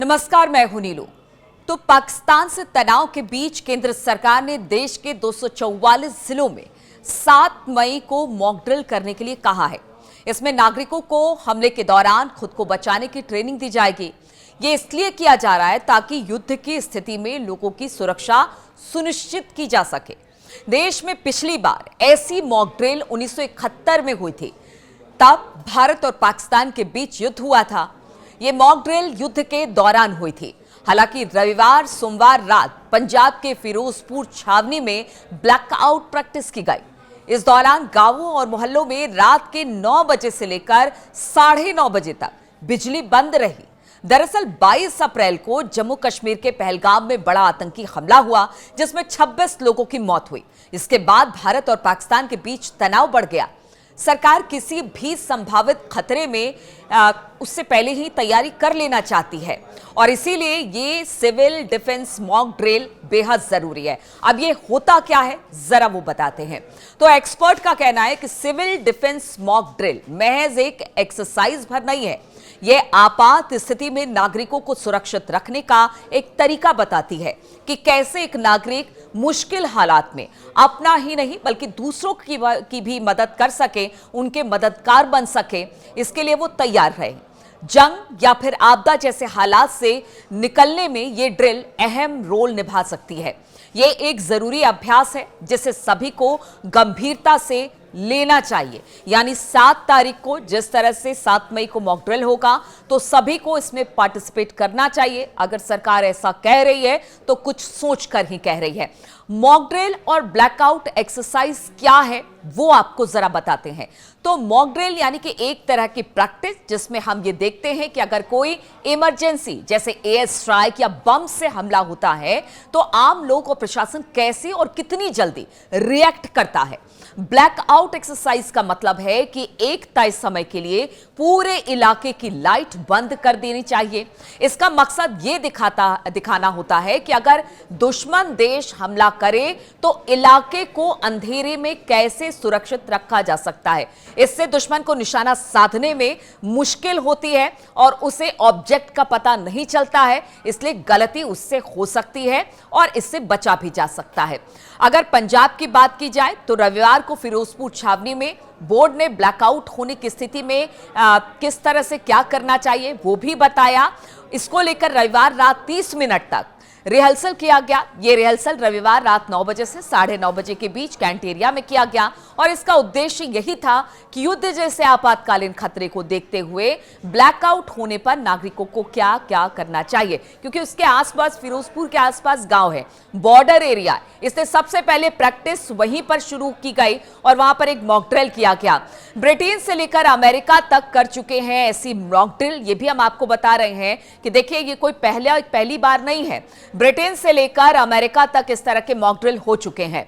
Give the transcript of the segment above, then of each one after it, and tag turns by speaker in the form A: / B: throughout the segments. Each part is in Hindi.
A: नमस्कार, मैं हूं नीलू। तो पाकिस्तान से तनाव के बीच केंद्र सरकार ने देश के 244 जिलों में 7 मई को मॉक ड्रिल करने के लिए कहा है। इसमें नागरिकों को हमले के दौरान खुद को बचाने की ट्रेनिंग दी जाएगी। ये इसलिए किया जा रहा है ताकि युद्ध की स्थिति में लोगों की सुरक्षा सुनिश्चित की जा सके। देश में पिछली बार ऐसी मॉक ड्रिल 1971 में हुई थी। तब भारत और पाकिस्तान के बीच युद्ध हुआ था। ये मॉक ड्रिल युद्ध के दौरान हुई थी। हालांकि रविवार सोमवार रात पंजाब के फिरोजपुर छावनी में ब्लैकआउट प्रैक्टिस की गई। इस दौरान गांवों और मोहल्लों में रात के 9 बजे से लेकर 9:30 बजे तक बिजली बंद रही। दरअसल 22 अप्रैल को जम्मू कश्मीर के पहलगाम में बड़ा आतंकी हमला हुआ, जिसमें 26 लोगों की मौत हुई। इसके बाद भारत और पाकिस्तान के बीच तनाव बढ़ गया। सरकार किसी भी संभावित खतरे में उससे पहले ही तैयारी कर लेना चाहती है और इसीलिए ये सिविल डिफेंस मॉक ड्रिल बेहद जरूरी है। अब ये होता क्या है, जरा वो बताते हैं। तो एक्सपर्ट का कहना है कि सिविल डिफेंस मॉक ड्रिल महज एक एक्सरसाइज भर नहीं है। ये आपात स्थिति में नागरिकों को सुरक्षित रखने का एक तरीका बताती है कि कैसे एक नागरिक मुश्किल हालात में अपना ही नहीं बल्कि दूसरों की भी मदद कर सके, उनके मददगार बन सके। इसके लिए वो तैयार रहे। जंग या फिर आपदा जैसे हालात से निकलने में ये ड्रिल अहम रोल निभा सकती है। ये एक जरूरी अभ्यास है जिसे सभी को गंभीरता से लेना चाहिए। यानी 7 तारीख को जिस तरह से 7 मई को मॉक ड्रिल होगा तो सभी को इसमें पार्टिसिपेट करना चाहिए। अगर सरकार ऐसा कह रही है तो कुछ सोचकर ही कह रही है। मॉक ड्रिल और ब्लैकआउट एक्सरसाइज क्या है वो आपको जरा बताते हैं। तो मॉक ड्रिल यानी कि एक तरह की प्रैक्टिस जिसमें हम ये देखते हैं कि अगर कोई इमरजेंसी जैसे एयर स्ट्राइक या बम से हमला होता है तो आम लोग और प्रशासन कैसे और कितनी जल्दी रिएक्ट करता है। ब्लैकआउट एक्सरसाइज का मतलब है कि एक तय समय के लिए पूरे इलाके की लाइट बंद कर देनी चाहिए। इसका मकसद ये दिखाना होता है कि अगर दुश्मन देश हमला करे तो इलाके को अंधेरे में कैसे सुरक्षित रखा जा सकता है। इससे दुश्मन को निशाना साधने में मुश्किल होती है और उसे ऑब्जेक्ट का पता नहीं चलता है, इसलिए गलती उससे हो सकती है और इससे बचा भी जा सकता है। अगर पंजाब की बात की जाए तो रविवार को फिरोजपुर छावनी में बोर्ड ने ब्लैकआउट होने की स्थिति में किस तरह से क्या करना चाहिए वो भी बताया। इसको लेकर रविवार रात 30 मिनट तक रिहर्सल किया गया। ये रिहर्सल रविवार रात 9 बजे से 9:30 बजे के बीच कैंट एरिया में किया गया और इसका उद्देश्य यही था कि युद्ध जैसे आपातकालीन खतरे को देखते हुए ब्लैकआउट होने पर नागरिकों को क्या क्या करना चाहिए, क्योंकि उसके आसपास फिरोजपुर के आसपास गांव है, बॉर्डर एरिया। इसलिए सबसे पहले प्रैक्टिस वहीं पर शुरू की गई और वहां पर एक मॉक ड्रिल किया गया। ब्रिटेन से लेकर अमेरिका तक कर चुके हैं ऐसी मॉक ड्रिल। ये भी हम आपको बता रहे हैं कि देखिए ये कोई पहली बार नहीं है। ब्रिटेन से लेकर अमेरिका तक इस तरह के मॉक ड्रिल हो चुके हैं।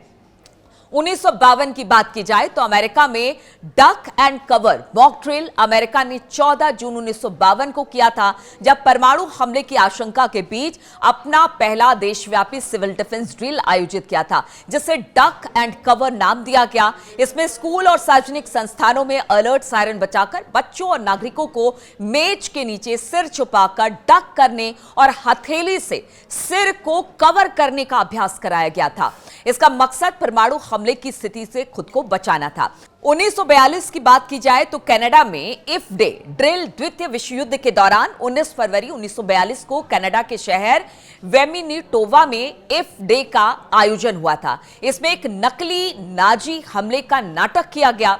A: 1952 की बात की जाए तो अमेरिका में duck and cover mock drill America ने 14 जून 1952 को किया था, जब परमाणु हमले की आशंका के बीच अपना पहला देशव्यापी सिविल डिफेंस ड्रिल आयोजित किया था, जिसे डक एंड कवर नाम दिया गया। इसमें स्कूल और सार्वजनिक संस्थानों में अलर्ट सायरन बजाकर बच्चों और नागरिकों को मेज के नीचे सिर छुपाकर डक करने और हथेली से सिर को कवर करने का अभ्यास कराया गया था। इसका मकसद परमाणु हमले की स्थिति से खुद को बचाना था। 1942 की बात की जाए तो कनाडा में इफ डे ड्रिल द्वितीय विश्व युद्ध के दौरान 19 फरवरी 1942 को कनाडा के शहर वेमिनिटोवा में इफ डे का आयोजन हुआ था। इसमें एक नकली नाजी हमले का नाटक किया गया।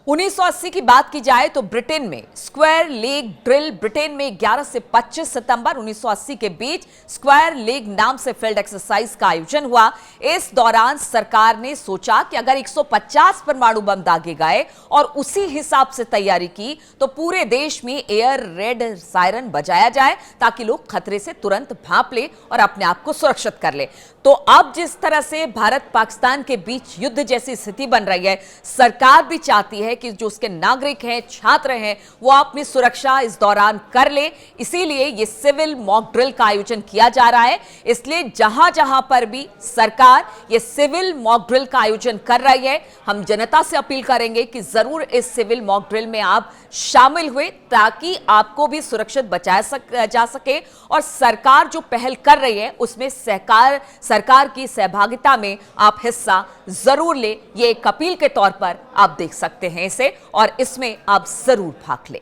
A: 1980 की बात की जाए तो ब्रिटेन में स्क्वायर लेग ड्रिल ब्रिटेन में 11 से 25 सितंबर 1980 के बीच स्क्वायर लेग नाम से फील्ड एक्सरसाइज का आयोजन हुआ। इस दौरान सरकार ने सोचा कि अगर 150 परमाणु बम दागे गए और उसी हिसाब से तैयारी की तो पूरे देश में एयर रेड सायरन बजाया जाए ताकि लोग खतरे से तुरंत भांप ले और अपने आप को सुरक्षित कर ले। तो अब जिस तरह से भारत पाकिस्तान के बीच युद्ध जैसी स्थिति बन रही है, सरकार भी चाहती है है कि जो उसके नागरिक हैं, छात्र हैं, वो अपनी सुरक्षा इस दौरान कर ले। इसीलिए ये सिविल मॉक ड्रिल का आयोजन किया जा रहा है। इसलिए जहां जहां पर भी सरकार ये सिविल मॉक ड्रिल का आयोजन कर रही है, हम जनता से अपील करेंगे कि जरूर इस सिविल मॉक ड्रिल में आप शामिल हुए, ताकि आपको भी सुरक्षित बचाया जा सके और सरकार जो पहल कर रही है उसमें सरकार की सहभागिता में आप हिस्सा जरूर ले। ये एक अपील के तौर पर आप देख सकते हैं इसे, और इसमें आप जरूर भाग लें।